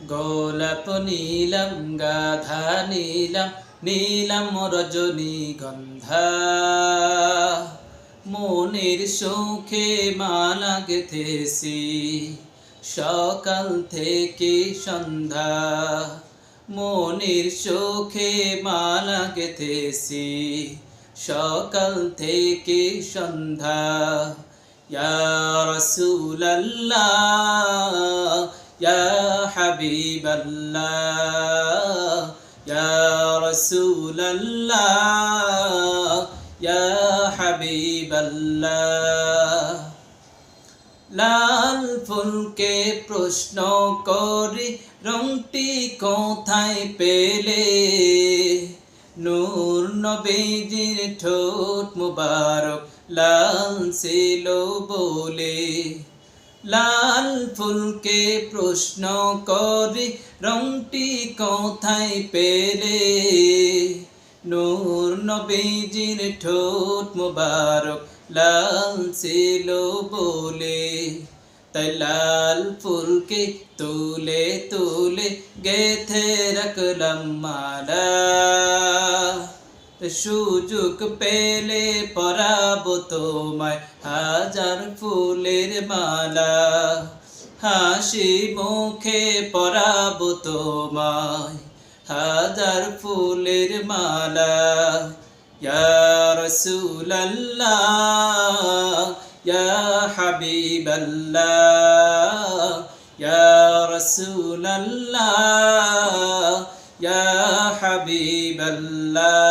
গোলাপ নীলাম গাধা নীলাম নীলাম রজনীগন্ধা মনের সুখে মালা গেথেছি সকাল থেকে সন্ধ্যা মনের সুখে মালা গেথেছি সকাল থেকে সন্ধ্যা ইয়া রাসূলুল্লাহ ইয়া হাবিবাল্লাহ ইয়া রাসূলুল্লাহ ইয়া হাবিবাল্লাহ লাল ফুলকে প্রশ্ন করি রংটি কোথায় পেলে নূর নবীজির ঠোঁট মুবারক লাল ছিল বলে লাল ফুলকে প্রশ্ন করি রংটি কোথায় পেলে নূর নবীজির ঠোঁট মুবারক লাল ছিল বলে তাই লাল ফুলকে তুলে তুলে গেথে রাখলাম মালা সুযোগ পেলে পরাবো তোমায় হাজার ফুলের মালা হাসি মুখে পরাবো তোমায় হাজার ফুলের মালা ইয়া রাসূলুল্লাহ ইয়া হাবিবাল্লাহ ইয়া রাসূলুল্লাহ ইয়া হাবিবাল্লাহ